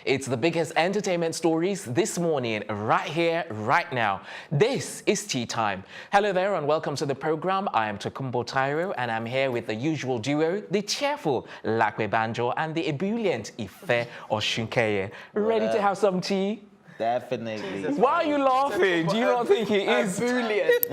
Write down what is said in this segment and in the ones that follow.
It's the biggest entertainment stories this morning, right here, right now. This is Tea Time. Hello there and welcome to the program. I am Tokumbo Tyro and I'm here with the usual duo, the cheerful Lakwe Banjo and the ebullient Ife Oshunkeye. Ready to have some tea? Definitely. Why are you laughing? Do you not think he is? Brilliant.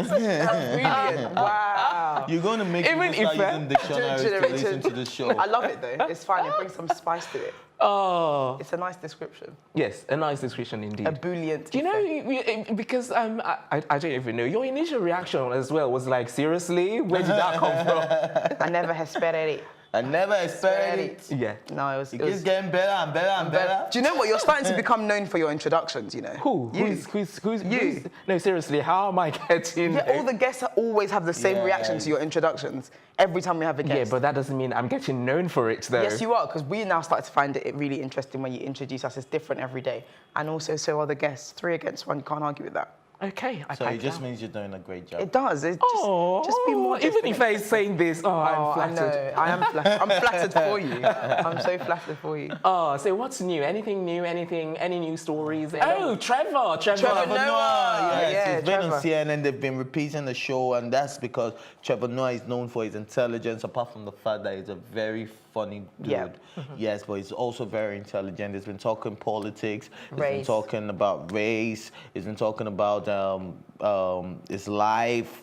Wow. You're going to make Even me start if using dictionaries to listen to the show. I love it though. It's fine. It brings some spice to it. Oh. It's a nice description. Yes, a nice description indeed. Ebullient. Do you know, because I don't even know, your initial reaction as well was like, seriously? Where did that come from? I never expected it. I never expected it. Yeah. No, it was. It keeps getting better and better and better. Do you know what? You're starting to become known for your introductions, you know. Who? You. Who's You. No, seriously, how am I getting... Yeah, all the guests always have the same reaction to your introductions every time we have a guest. Yeah, but that doesn't mean I'm getting known for it, though. Yes, you are, because we now start to find it really interesting when you introduce us. It's different every day. And also, so are the guests. 3 against 1, you can't argue with that. Okay, So it just means you're doing a great job. It does. It just be more even different. if I saying this, I'm flattered. I know. I am flattered. I'm flattered for you. I'm so flattered for you. Oh, so what's new? Anything new? Any new stories? Oh, Trevor Noah. Yes, Yeah, he's been on Trevor. CNN. They've been repeating the show, and that's because Trevor Noah is known for his intelligence, apart from the fact that he's a very funny dude. Yeah. Yes, but he's also very intelligent. He's been talking politics. He's been Race. talking about race. He's been talking about his life,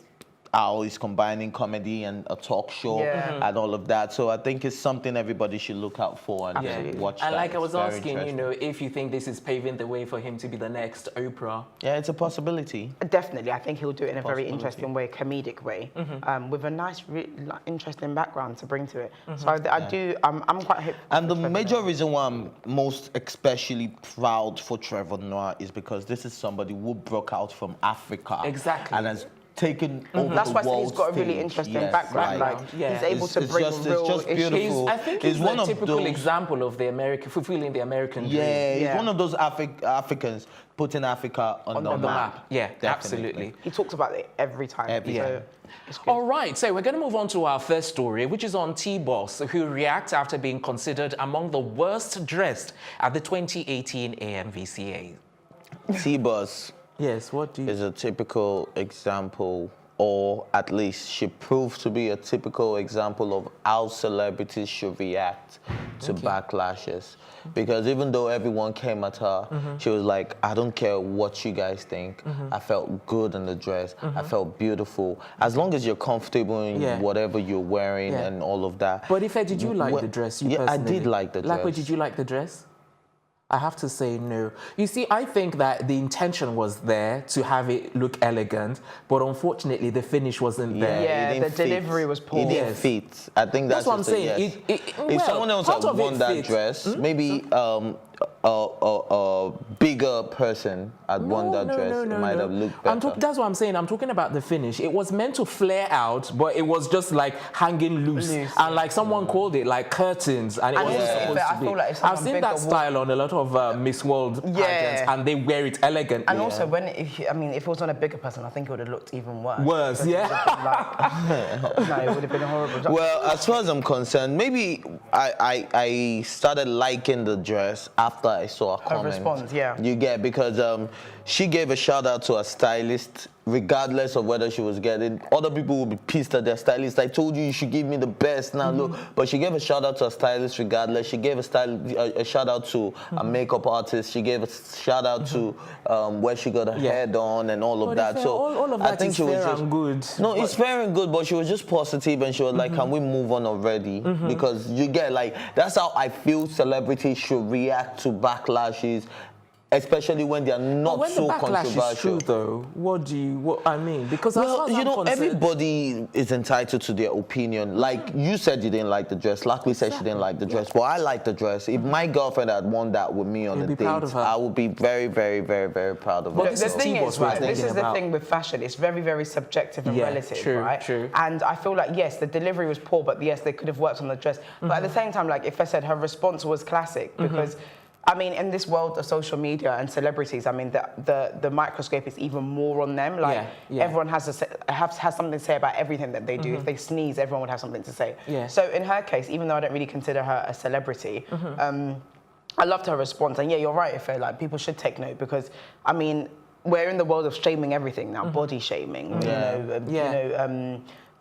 how he's combining comedy and a talk show and all of that. So I think it's something everybody should look out for and watch. And that. like I was It's very asking, you interesting. know, if you think this is paving the way for him to be the next Oprah. Yeah, it's a possibility. Definitely, I think he'll do it in a very Possibility. interesting way, comedic way, with a nice, interesting background to bring to it. So I'm quite hip. And the major reason why I'm most especially proud for Trevor Noah is because this is somebody who broke out from Africa. Exactly. And has taken over That's the why I said world he's got a really stage. interesting Yes, background. like, He's able to it's bring just real issues. beautiful. I think he's one the of typical those- example of the fulfilling the American dream. Yeah, he's Yeah. one of those Africans putting Africa on the map. Yeah, Definitely. absolutely. He talks about it every time. Every So time. it's good. All right, so we're going to move on to our first story, which is on TBoss, who reacts after being considered among the worst dressed at the 2018 AMVCA. TBoss Yes, what do you... is a typical example, or at least she proved to be a typical example of how celebrities should react to backlashes. Because even though everyone came at her, she was like, I don't care what you guys think. I felt good in the dress. I felt beautiful. As long as you're comfortable in whatever you're wearing and all of that. But Ife, did you like the dress? You Yeah, I personally? did like the dress. Lakwe, did you like the dress? I have to say no. You see, I think that the intention was there to have it look elegant, but unfortunately the finish wasn't there. Yeah, it didn't the fit. delivery was poor. It didn't Yes. fit. I think that's what I'm just a saying. yes. If well, someone else part had of it worn that fit. dress, maybe a bigger person had worn that dress, it might have looked better. That's what I'm saying. I'm talking about the finish. It was meant to flare out, but it was just like hanging loose. And like someone called it like curtains, and it wasn't supposed I to be. feel like if I've someone seen bigger that style on a lot of Miss World pageants, and they wear it elegantly. And also, if it was on a bigger person, I think it would have looked even worse. Worse, yeah. No, it would have been horrible. Well, as far as I'm concerned, maybe I started liking the dress after I saw a comment. response, yeah. You get, because she gave a shout out to a stylist, regardless of whether she was getting. Other people would be pissed at their stylist. I told you should give me the best. Now look, but she gave a shout out to a stylist regardless. She gave a shout out to a makeup artist. She gave a shout out to where she got her hair done and all of that. So all of that I think is she was fair just and good. No, it's fair and good, but she was just positive and she was like, "Can we move on already?" Because you get, like, that's how I feel celebrities should react to backlashes. Especially when they are not when so the backlash controversial. is true, though, what I mean? Because as far Well, as you know, I'm concerned, everybody is entitled to their opinion. Like you said, you didn't like the dress. Lakwe said she didn't like the dress. Well, I like the dress. If my girlfriend had worn that with me on You'd a be proud date, of her. I would be very, very, very, very proud of her. But this The is thing TBoss is, we're right, this thinking is the about. thing with fashion. It's very, very subjective and relative, true, right? true. And I feel like, yes, the delivery was poor, but yes, they could have worked on the dress. But at the same time, like if I said, her response was classic because I mean, in this world of social media and celebrities, I mean, the microscope is even more on them. Like, everyone has something to say about everything that they do. If they sneeze, everyone would have something to say. Yeah. So in her case, even though I don't really consider her a celebrity, I loved her response, and yeah, you're right, Ife. Like, people should take note because, I mean, we're in the world of shaming everything now, body shaming,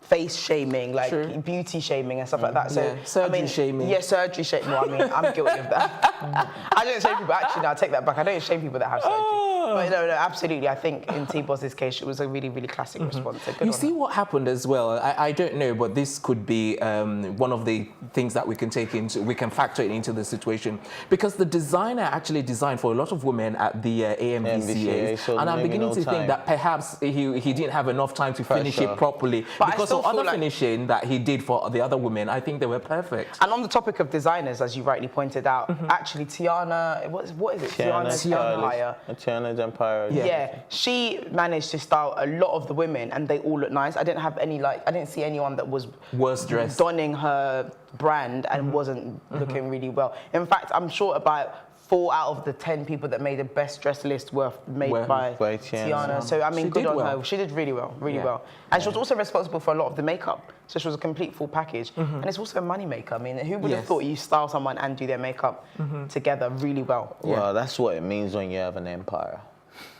face shaming, like beauty shaming and stuff like that. So surgery shaming. Yeah, surgery shaming. Well, I mean, I'm guilty of that. I don't shame people. Actually, no, I take that back. I don't shame people that have surgery. But no, absolutely. I think in T-Boss's case, it was a really, really classic response. So good You on see her. what happened as well. I don't know, but this could be one of the things that we can take into, we can factor it into the situation, because the designer actually designed for a lot of women at the AMVCA, so and I'm maybe beginning no to think time. that perhaps he didn't have enough time to finish it properly. But I because still of other feel like- finishing that he did for the other women, I think they were perfect. And on the topic of designers, as you rightly pointed out, actually Tiana, what is it? Tiana's Empire. Tiana's Empire. Yeah, she managed to style a lot of the women, and they all look nice. I didn't see anyone that was Worse dressed. donning her brand and wasn't looking really well. In fact, I'm sure about 4 out of the 10 people that made the best dress list were made by Tiana. So I mean, good on her. She did really well, really well. And she was also responsible for a lot of the makeup. So she was a complete full package. And it's also a money maker. I mean, who would have thought you style someone and do their makeup together really well? Well, that's what it means when you have an empire.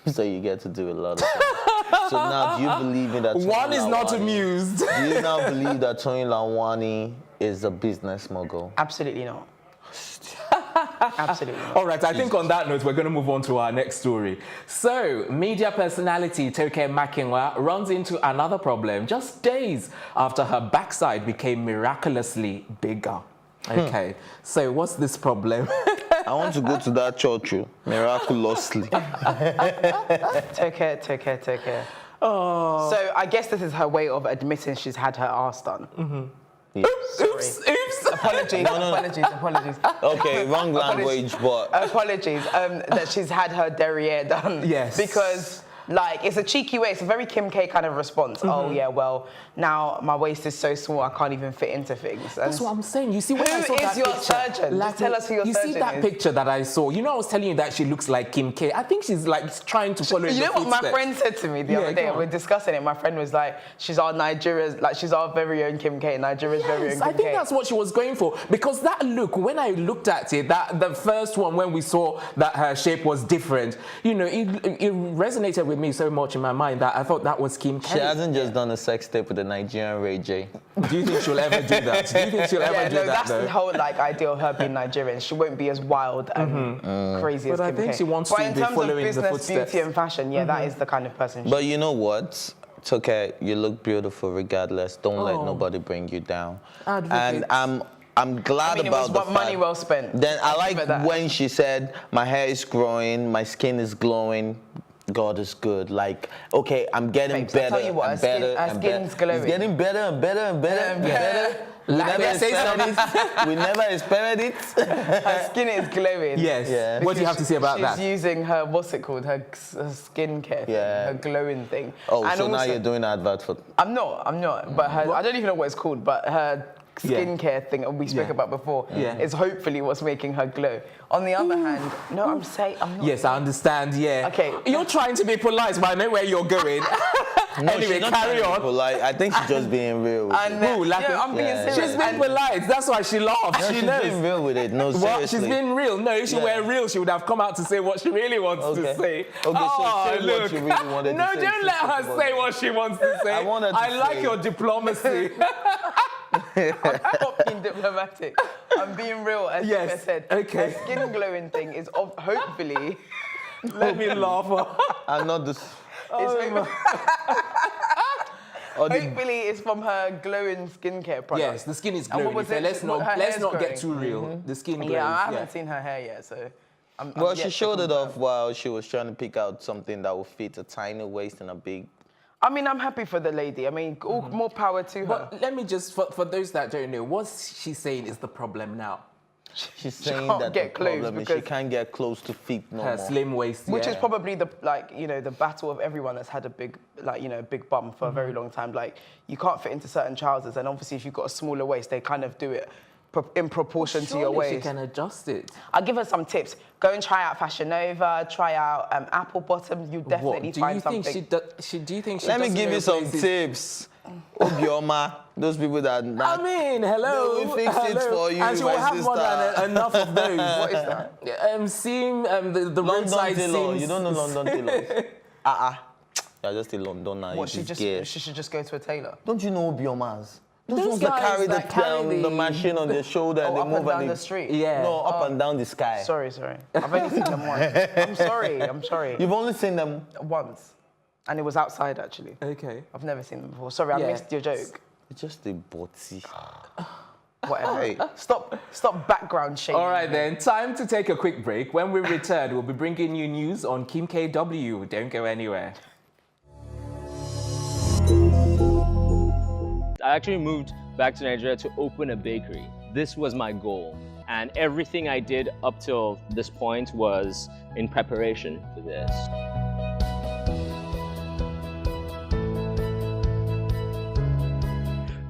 So you get to do a lot of things. So now, do you believe in that? One is not amused. Do you now believe that Tony Lawani is a business mogul? Absolutely not. Absolutely not. All right, I think on that note, we're going to move on to our next story. So, media personality Toke Makinwa runs into another problem just days after her backside became miraculously bigger. Okay, so what's this problem? I want to go to that church, miraculously. Take care. Oh. So I guess this is her way of admitting she's had her arse done. Oops. Apologies. Okay, wrong language, but... Apologies. That she's had her derriere done. Yes. Because, like, it's a cheeky way. It's a very Kim K kind of response. Oh, yeah, well, now my waist is so small, I can't even fit into things. And That's what I'm saying. You see, when Who I saw that is your picture, surgeon? Just tell us who your you surgeon see that is. picture that I saw? You know, I was telling you that she looks like Kim K. I think she's like trying to follow in You the know what my footsteps. friend said to me the other day? go on. We're discussing it. My friend was like, she's our Nigeria's, like, she's our very own Kim K. Nigeria's very own Kim K. I think that's what she was going for, because that look, when I looked at it, that the first one when we saw that her shape was different, you know, it resonated with me so much in my mind that I thought that was Kim K. She hasn't just done a sex tape with the Nigerian Ray J. Do you think she'll ever do that? Do you think she'll ever do that? That's though? the whole like idea of her being Nigerian. She won't be as wild and crazy as But I Kim think K. she wants but to in be terms following of the business, footsteps. beauty and fashion, that is the kind of person she But you know what? It's okay. You look beautiful regardless. Don't let nobody bring you down. Advocate. And I'm glad it about was the money fact- well spent. Then I I'll give like it that. when she said, my hair is growing, my skin is glowing. God is good. Like, okay, I'm getting Babes, I better tell you what, and her skin- better her and skin's better. glowing. It's getting better and better and better and better. We Like never they say expected it. We never expected it. Her skin is glowing. Yes. Yeah. What do you have to say about She's that? using her, what's it called? Her skincare thing, her glowing thing. Oh, And so now also- you're doing advert for... I'm not. But her, I don't even know what it's called, but her skincare thing we spoke about before is hopefully what's making her glow. On the other hand, no, I'm not. Yes, I understand, yeah. Okay. You're trying to be polite, but I know where you're going. No, anyway, she's not carry trying to be on. polite. I think she's just being real with And, it. Ooh, like I'm being serious. She's been polite, that's why she laughed. No, she she's knows. being real with it. No, What? seriously. She's been real. No, if she were real, she would have come out to say what she really wants to say. Okay, so say what you really wanted no, to say. don't let her say what she wants to say. I want her to like say- your diplomacy. I'm not being diplomatic. I'm being real, as Yes, I said. okay. Her skin glowing thing is hopefully. Let me laugh. I'm not the... Hopefully it's from her glowing skincare product. Yes, the skin is And what glowing. was So it? let's Her not hair's get growing. too real. The skin glows. Yeah, I haven't seen her hair yet, so. I'm Well, yet she to showed it confirm. off while she was trying to pick out something that would fit a tiny waist and a big... I mean, I'm happy for the lady. I mean, all, more power to her. But let me just, for those that don't know, what's she saying is the problem now? She's saying can't that get the close problem is she because- can't get close to feet no Her more. slim waist. Which is yeah. probably the the battle of everyone that's had a big big bum for a very long time. Like, you can't fit into certain trousers, and obviously if you've got a smaller waist, they kind of do it in proportion to your Surely waist. she can adjust it. I'll give her some tips. Go and try out Fashion Nova. Try out Apple Bottom. You definitely Do find you think something. do you think she Let me doesn't give know you some places- tips. Obioma, Those people that not. I mean, hello. No, we fix it for you, and she will my have more sister. than enough of those. What is that? Seeing the London roadside tailor. scenes. You don't know London tailors. You're just a Londoner. What, you she should just go to a tailor? Don't you know Biomas? Those Those ones that guys carry that carry the machine on their shoulder and they Up move and down they- the street? Yeah. No, up and down the sky. Sorry. I've only seen them once. I'm sorry. You've only seen them. Once. And it was outside, actually. Okay. I've never seen them before. Sorry, I Yeah. missed your joke. It's just a botsy. Whatever. Hey. Stop background shaming. All right then, time to take a quick break. When we return, we'll be bringing you news on Kim KW. Don't go anywhere. I actually moved back to Nigeria to open a bakery. This was my goal. And everything I did up till this point was in preparation for this.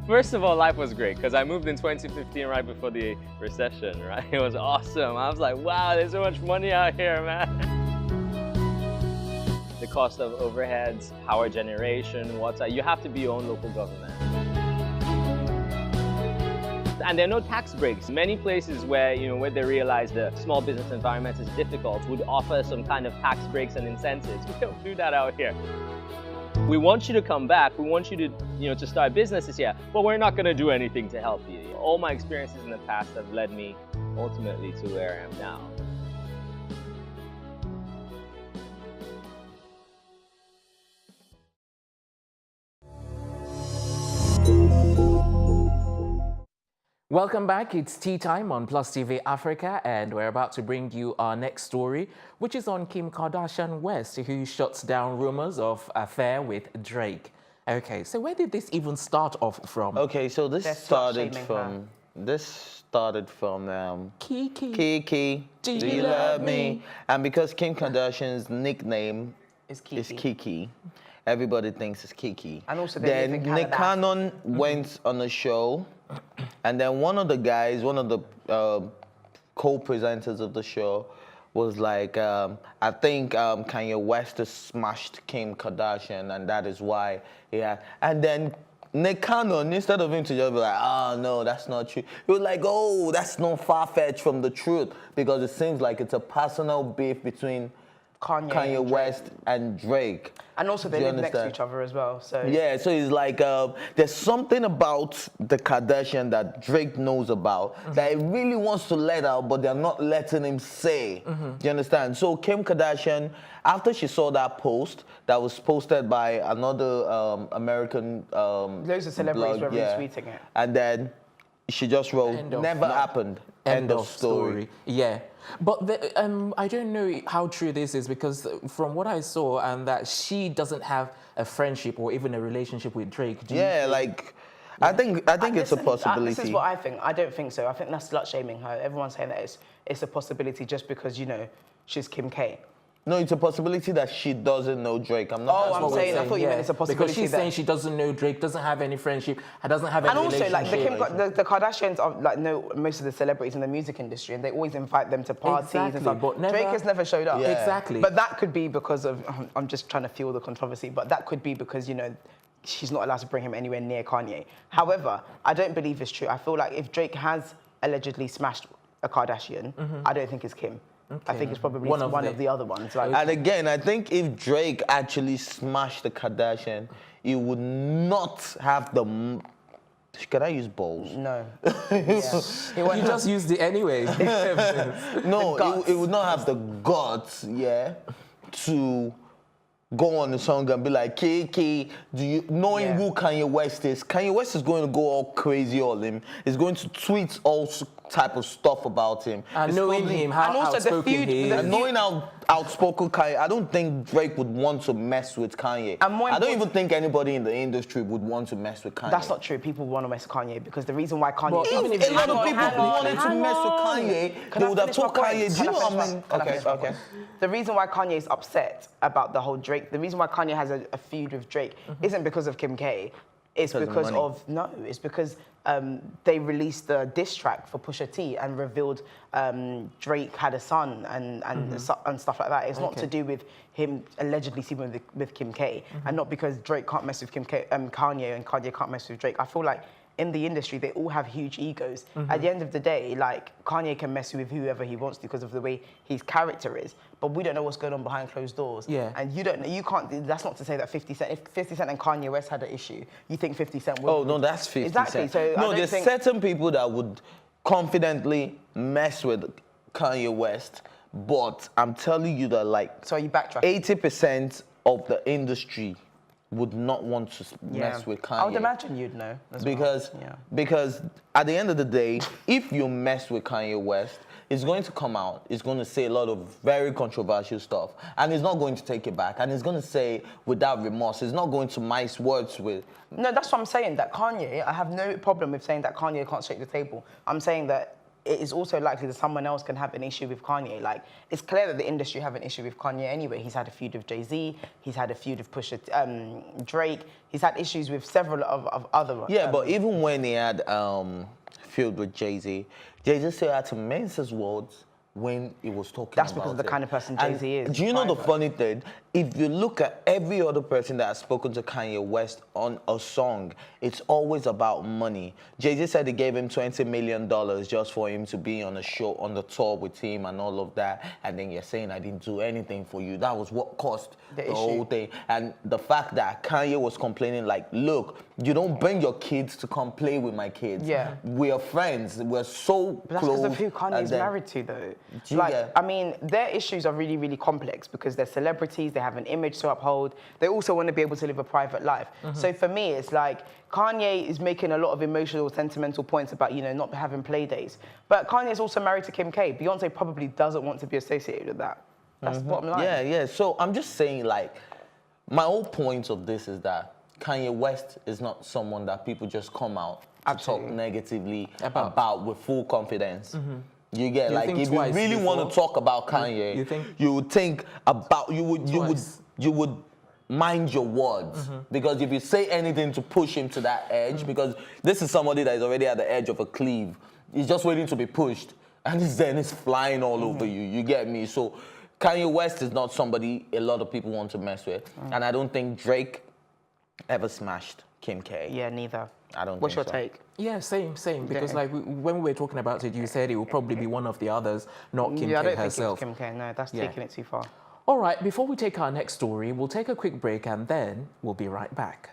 First of all, life was great because I moved in 2015 right before the recession, right? It was awesome. I was like, wow, there's so much money out here, man. The cost of overheads, power generation, water, you have to be your own local government. And there are no tax breaks. Many places where, where they realize the small business environment is difficult would offer some kind of tax breaks and incentives. We don't do that out here. We want you to come back. We want you to, to start businesses here, but we're not going to do anything to help you. All my experiences in the past have led me ultimately to where I am now. Welcome back. It's tea time on Plus TV Africa, and we're about to bring you our next story, which is on Kim Kardashian West, who shuts down rumors of affair with Drake. Okay, so where did this even start off from? Okay, so this They're started slut-shaming from Kiki. Kiki. Do Do you you love love me? And because Kim Kardashian's nickname Is Kiki. is Kiki, everybody thinks it's Kiki. And also they live then in Nick Canada. Cannon went on a show, and then one of the guys, one of the co-presenters of the show, was like, I think Kanye West has smashed Kim Kardashian, and that is why, yeah. And then Nick Cannon, instead of him to just be like, oh, no, that's not true, he was like, oh, that's not far-fetched from the truth, because it seems like it's a personal beef between Kanye and West and Drake. And also they Do you live next to understand? each other as well. So Yeah, so it's like there's something about the Kardashian that Drake knows about that he really wants to let out, but they're not letting him say. Do you understand? So Kim Kardashian, after she saw that post that was posted by another American loads of celebrities blog, were retweeting it. and then she just wrote, End of- never no. happened. End of story. Yeah. But I don't know how true this is, because from what I saw, and that she doesn't have a friendship or even a relationship with Drake. Do you Yeah, like, I think it's a possibility. This is what I think. I don't think so. I think that's slut shaming her. Everyone's saying that it's a possibility just because, she's Kim K. No, it's a possibility that she doesn't know Drake. I'm not. Oh, that's I'm what we're saying, I thought you meant it's a possibility because she's that- saying she doesn't know Drake, doesn't have any friendship, doesn't have any And also, relationship. like the Kardashians know most of the celebrities in the music industry, and they always invite them to parties Exactly, and stuff. but never- Drake has never showed up. Yeah. Exactly. But that could be because of, I'm just trying to fuel the controversy, but that could be because, she's not allowed to bring him anywhere near Kanye. However, I don't believe it's true. I feel like if Drake has allegedly smashed a Kardashian, I don't think it's Kim. I think it's probably one of the other ones. Like, And again, I think if Drake actually smashed the Kardashian, he would not have the. Can I use balls? no. You just used it anyway. No, it would not have the guts, yeah, to go on the song and be like, Kiki, knowing who Kanye West is, Kanye West is going to go all crazy on him. He's going to tweet all type of stuff about him. And It's knowing probably- him, how And also the outspoken feud- he the is. And knowing how outspoken Kanye, I don't think Drake would want to mess with Kanye. And more I don't important- even think anybody in the industry would want to mess with Kanye. That's not true. People want to mess with Kanye because the reason why Kanye... But even if A lot of people hang on, wanted to hang mess with on. Kanye. Can They I would have finish my told point? Kanye, do you Can I know finish what my- I mean? can I finish my point? The reason why Kanye is upset about the whole Drake, the reason why Kanye has a feud with Drake isn't because of Kim K. It's because money. of, no, it's because they released the diss track for Pusha T and revealed Drake had a son and stuff like that. It's not to do with him allegedly sleeping with Kim K, and not because Drake can't mess with Kanye and Kanye can't mess with Drake. I feel like in the industry, they all have huge egos. At the end of the day, like, Kanye can mess with whoever he wants to because of the way his character is, but we don't know what's going on behind closed doors. Yeah. And you can't, that's not to say that 50 Cent, if 50 Cent and Kanye West had an issue, you think 50 Cent would? Oh, no, that's 50 Exactly, Cent. so I No, don't there's think... certain people that would confidently mess with Kanye West, but I'm telling you that, like, So you backtrack. 80% of the industry would not want to mess with Kanye. I would imagine you'd know. Because at the end of the day, if you mess with Kanye West, it's going to come out. It's going to say a lot of very controversial stuff, and he's not going to take it back. And he's going to say without remorse. He's not going to mice words with. No, that's what I'm saying. That Kanye, I have no problem with saying that Kanye can't shake the table. I'm saying that it is also likely that someone else can have an issue with Kanye. Like, it's clear that the industry have an issue with Kanye anyway. He's had a feud with Jay-Z. He's had a feud with Drake. He's had issues with several of other... Yeah, but even when he had feud with Jay-Z, Jay-Z still had to mince his words when he was talking That's about because of the it. kind of person Jay-Z is. Do you know the funny thing? If you look at every other person that has spoken to Kanye West on a song, it's always about money. Jay-Z said he gave him $20 million just for him to be on a show, on the tour with him and all of that. And then you're saying, I didn't do anything for you. That was what caused the whole thing. And the fact that Kanye was complaining, like, look, you don't bring your kids to come play with my kids. Yeah. We are friends. We're so But that's close. because of who Kanye's married to, though. Like, I mean, their issues are really, really complex because they're celebrities, they have an image to uphold. They also want to be able to live a private life. So for me, it's like Kanye is making a lot of emotional, sentimental points about, you know, not having play dates. But Kanye's also married to Kim K. Beyonce probably doesn't want to be associated with that. That's the bottom line. Yeah. So I'm just saying, like, my whole point of this is that Kanye West is not someone that people just come out to talk negatively about with full confidence. You get, like, if you really want to talk about Kanye, you would think about, you would mind your words. Because if you say anything to push him to that edge, because this is somebody that is already at the edge of a cliff, he's just waiting to be pushed, and then it's flying all over you. You get me? So Kanye West is not somebody a lot of people want to mess with, and I don't think Drake ever smashed Kim K. Yeah, neither. I don't What's think your so. take? Yeah, same. Because like when we were talking about it, you said it would probably be one of the others, not Kim K herself. Yeah, I don't think it was Kim K. No, that's taking it too far. All right, before we take our next story, we'll take a quick break and then we'll be right back.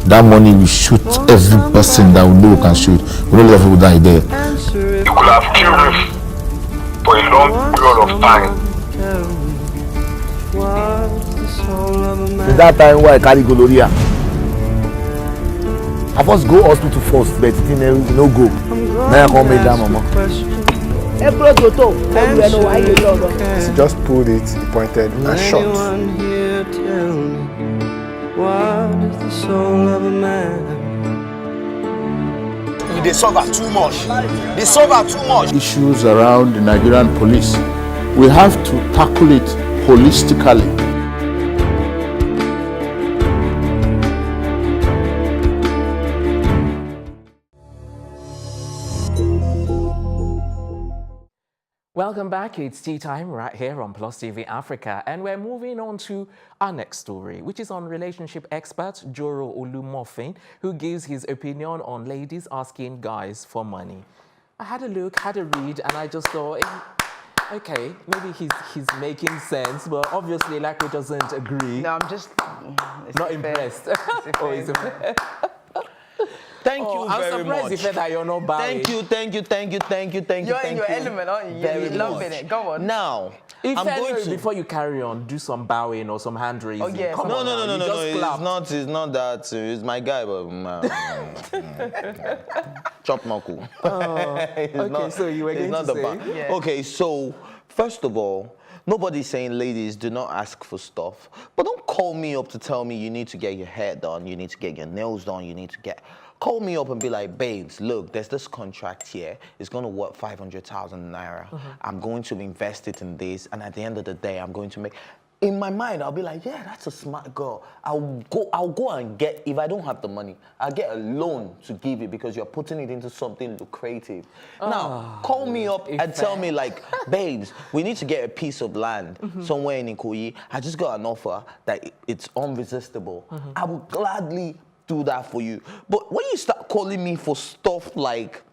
That money will shoot every person that we know can shoot. We don't let people die there. You could have killed us for a long period of time. Is that time why I carry gonorrhea? I first go hospital first, but it didn't no go. Now I come make that mama. He just pulled it, he pointed and shot. What is the soul of a man? They suffer too much. They suffer too much. Issues around the Nigerian police, we have to tackle it holistically. Welcome back. It's tea time right here on Plus TV Africa, and we're moving on to our next story, which is on relationship expert Joro Olumofin, who gives his opinion on ladies asking guys for money. I had a look, had a read, and I just thought, okay, maybe he's making sense, but obviously Lako doesn't agree. No, I'm just not impressed. Thank you very much. I'm surprised that you're not bowing. Thank you. You're in your element, aren't you? You're loving it. Go on. Now, I'm going going to, before you carry on, do some bowing or some hand raising. Oh, yeah. Come on now, No. just clap. It's not that. It's my guy, but chop Maku. Okay, so you were going to say? Okay, so first of all, Nobody's saying, ladies, do not ask for stuff. But don't call me up to tell me you need to get your hair done, you need to get your nails done, you need to get... Call me up and be like, babes, look, there's this contract here. It's going to worth 500,000 naira. I'm going to invest it in this. And at the end of the day, I'm going to make... In my mind, I'll be like, yeah, that's a smart girl. I'll go and get, if I don't have the money, I'll get a loan to give you because you're putting it into something lucrative. Now, call me up and tell me like, babes, we need to get a piece of land somewhere in Ikoyi. I just got an offer that it's unresistible. I will gladly do that for you. But when you start calling me for stuff like,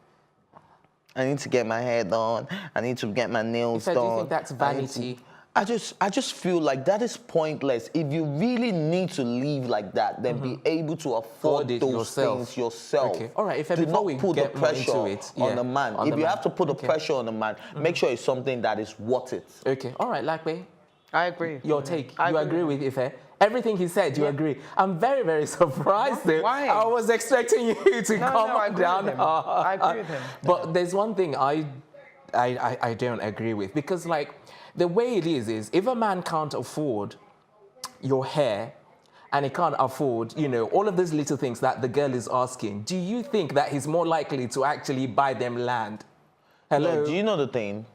I need to get my hair done, I need to get my nails done. Do you think that's vanity? I just feel like that is pointless. If you really need to live like that, then be able to afford those things yourself. Okay. All right. If do before not we put get the pressure more into it, on the man. If you have to put the pressure on the man, make sure it's something that is worth it. Okay. All right, Lakwe. I agree. Your take. You agree with Ife? Everything he said, you agree. I'm very, very surprised. Why? I was expecting you to come down. I agree with him. But there's one thing I don't agree with, because like the way it is if a man can't afford your hair and he can't afford, you know, all of those little things that the girl is asking, do you think that he's more likely to actually buy them land? Hello? No, do you know the thing?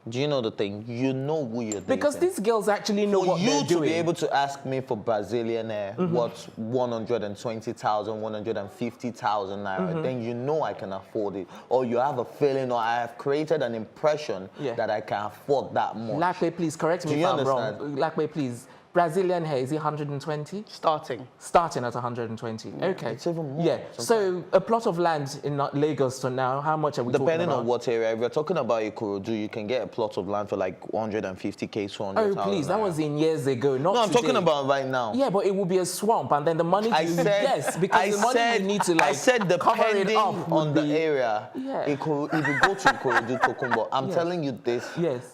You know who you're dating. Because these girls actually know what they're doing. For you to be able to ask me for Brazilian hair, what's 120,000, 150,000 naira, then you know I can afford it. Or you have a feeling, or I have created an impression that I can afford that much. Lakwe, please correct me if I'm wrong. Lakwe, please. Brazilian hair, is it 120? Starting at 120. Okay. It's even more. Yeah. So a plot of land in Lagos to now, how much are we talking about? Depending on what area. If you're talking about Ikorodu, you can get a plot of land for like 150K, 200,000. Oh, please, that was in years ago, not I'm today. talking about right now. Yeah, but it will be a swamp, and then the money yes, because the money you need to like I said depending on the area. Yeah. If you go to Ikorodu, Tokumbo, I'm telling you this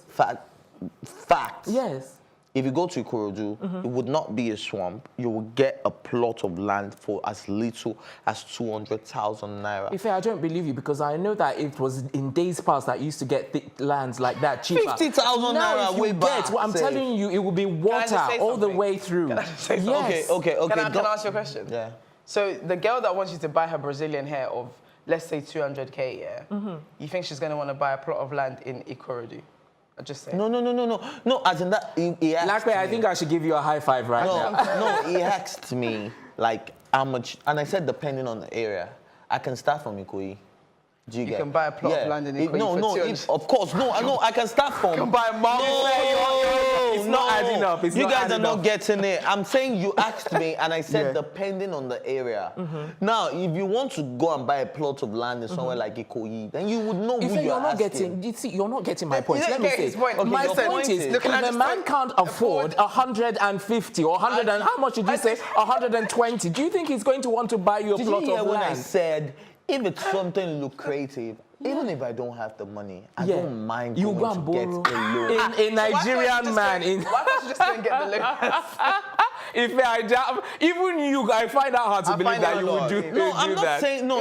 fact. Yes. If you go to Ikorodu, it would not be a swamp. You will get a plot of land for as little as 200,000 naira. If I don't believe you, because I know that it was in days past that you used to get lands like that cheaper. 50,000 naira way back. I'm telling you, it will be water all the way through. Can I say something? Yes. Okay. Can I ask you a question? Yeah. So the girl that wants you to buy her Brazilian hair of, let's say 200K, you think she's going to want to buy a plot of land in Ikorodu? Just saying. No, as in that, he asked Lakwe, me. I think I should give you a high five right now. No, he asked me, like, how much, and I said, depending on the area, I can start from Ikoyi. You can buy a plot of land in Ikoyi of course, I can start from... You can buy a mall. It's not adding up. You guys are not getting it. I'm saying you asked me, and I said depending on the area. Now, if you want to go and buy a plot of land in somewhere like Ikoyi, then you would know who you're asking. You're not getting my point. Let me say. My point is, if a man can't afford 150 or 100 and how much did you say? 120. Do you think he's going to want to buy you a plot of land? Did you hear when I said, if it's something lucrative, even if I don't have the money, I don't mind going to get a loan. A Nigerian man. Why can't you just go and get the loan? Even you, I find it hard to believe that you would do that. No, I'm not saying, no.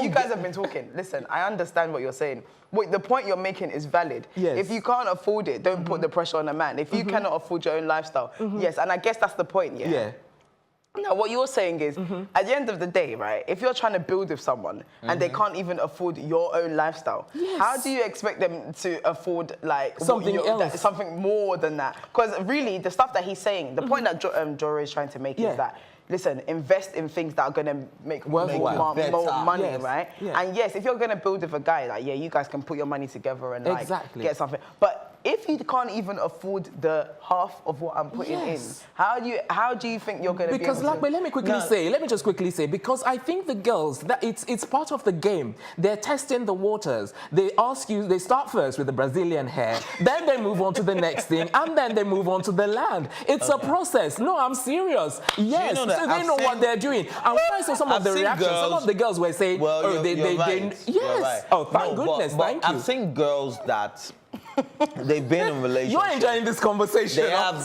You guys have been talking. Listen, I understand what you're saying. Wait, the point you're making is valid. Yes. If you can't afford it, don't put the pressure on a man. If you cannot afford your own lifestyle, yes, and I guess that's the point, yeah? Now, what you're saying is, at the end of the day, right, if you're trying to build with someone and they can't even afford your own lifestyle, how do you expect them to afford, like, something else? Something more than that? Because really, the stuff that he's saying, the point that Joro is trying to make is that, listen, invest in things that are going to make more money, right? Yeah. And yes, if you're going to build with a guy, like, you guys can put your money together and, like, get something. But if you can't even afford the half of what I'm putting in, how do you think you're going to be able to... Because, let me just quickly say, because I think the girls, that it's part of the game. They're testing the waters. They ask you, they start first with the Brazilian hair, then they move on to the next thing, and then they move on to the land. It's a process. No, I'm serious. Yes, so they know what they're doing. And when I saw some of the reactions, some of the girls were saying, thank goodness, thank you. I've seen girls that... They've been in relationships. You're enjoying this conversation.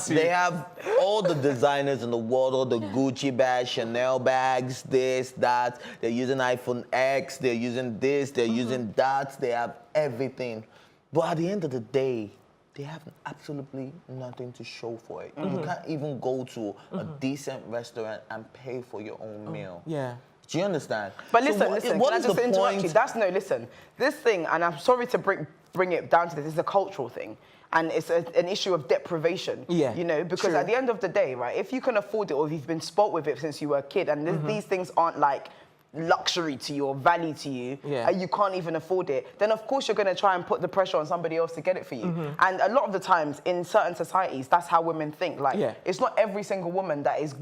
They have all the designers in the world, all the Gucci bags, Chanel bags, this, that. They're using iPhone X, they're using this, they're using that. They have everything. But at the end of the day, they have absolutely nothing to show for it. You can't even go to a decent restaurant and pay for your own meal. Yeah. Do you understand? But listen, listen, what can is I just the interrupt point? you? That's no, listen. This thing, and I'm sorry to bring it down to this, it's a cultural thing. And it's an issue of deprivation, yeah, you know, because at the end of the day, right, if you can afford it or if you've been spoilt with it since you were a kid, and these things aren't like luxury to you or value to you, and you can't even afford it, then of course you're going to try and put the pressure on somebody else to get it for you. And a lot of the times in certain societies, that's how women think. Like, it's not every single woman that is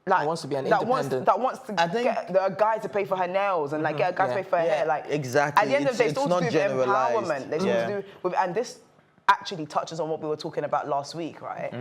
like wants to be an independent. That wants to get a guy to pay for her nails and like get a guy to pay for her hair. Like exactly. At the end of the day, it's all to do with generalized. empowerment. It's all to do with, and this actually touches on what we were talking about last week, right?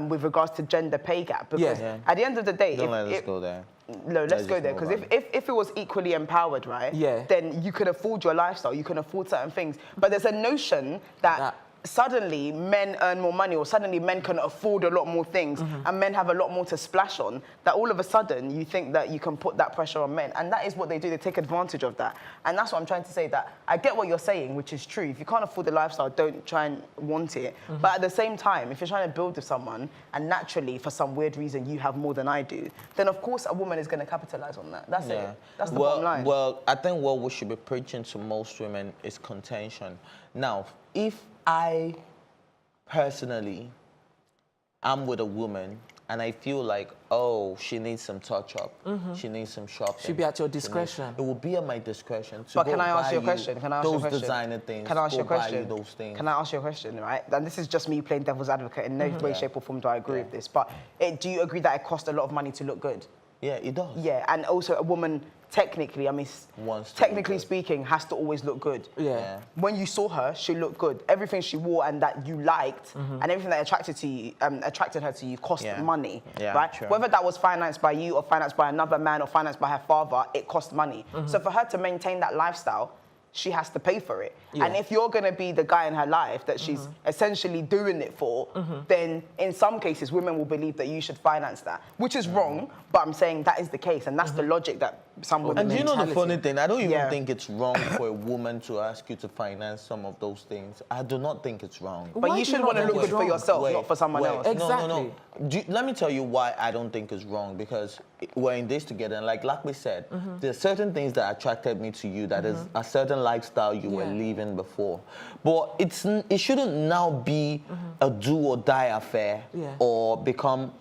With regards to gender pay gap. Because at the end of the day, don't let us go there. No, let's go there. Because if it was equally empowered, right? Then you can afford your lifestyle. You can afford certain things. But there's a notion that suddenly men earn more money or suddenly men can afford a lot more things and men have a lot more to splash on, that all of a sudden you think that you can put that pressure on men. And that is what they do. They take advantage of that. And that's what I'm trying to say, that I get what you're saying, which is true. If you can't afford the lifestyle, don't try and want it. But at the same time, if you're trying to build with someone and naturally, for some weird reason, you have more than I do, then of course a woman is going to capitalize on that. That's it. That's the bottom line. Well, I think what we should be preaching to most women is contention. Now, if I personally am with a woman and I feel like, oh, she needs some touch-up, she needs some shopping. Should be at your discretion. It will be at my discretion to But go can I ask buy you a question? Can I ask you a question? those designer things, Can I ask you a buy question? you those things. Can I ask you a question, right? And this is just me playing devil's advocate. In no way, shape or form do I agree with this. But do you agree that it costs a lot of money to look good? Yeah, it does. Yeah, and also a woman, technically, I mean, technically speaking, has to always look good. Yeah. When you saw her, she looked good. Everything she wore and that you liked, and everything that attracted her to you, cost money, right? True. Whether that was financed by you or financed by another man or financed by her father, it cost money. So for her to maintain that lifestyle, she has to pay for it. And if you're going to be the guy in her life that she's essentially doing it for, then in some cases, women will believe that you should finance that, which is wrong, but I'm saying that is the case, and that's the logic that some women... And do you know the funny thing? I don't even think it's wrong for a woman to ask you to finance some of those things. I do not think it's wrong. But you should want to look good for yourself, not for someone else. Exactly. No. Let me tell you why I don't think it's wrong, because we're in this together, and like we said, there's certain things that attracted me to you, that is a certain lifestyle you were living before. But it shouldn't now be a do or die affair or become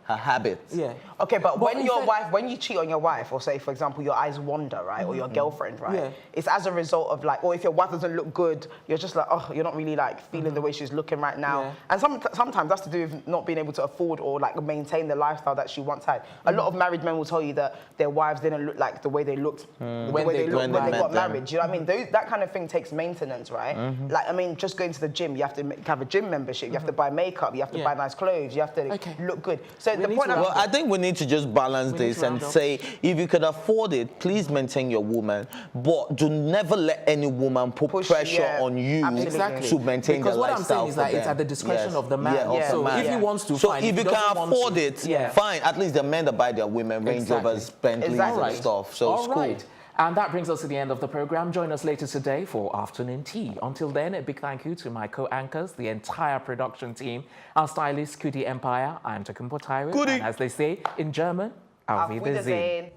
a habit. Yeah. Okay, but when you cheat on your wife, or say, for example, your eyes wander, right, or your girlfriend, right, it's as a result of like, or if your wife doesn't look good, you're just like, oh, you're not really like feeling the way she's looking right now. And sometimes that's to do with not being able to afford or like maintain the lifestyle that she once had. A lot of married men will tell you that their wives didn't look like the way they looked when they got married. Do you know what I mean? That kind of thing takes maintenance, right? Like, I mean, just going to the gym, you have to have a gym membership, you have to buy makeup, you have to buy nice clothes, you have to look good. So the point I think we need to just balance this and say, if you could afford it, please maintain your woman, but do never let any woman put pressure on you to maintain because their what lifestyle. I'm saying is that it's at the discretion of the man. So if he wants to, so if you can afford it, fine. At least the men that buy their women Range Rovers, Bentleys, and stuff. So it's cool. And that brings us to the end of the program. Join us later today for afternoon tea. Until then, a big thank you to my co-anchors, the entire production team, our stylist, Kudi Empire. I'm Takumbo Tyro. And as they say in German, Auf Wiedersehen.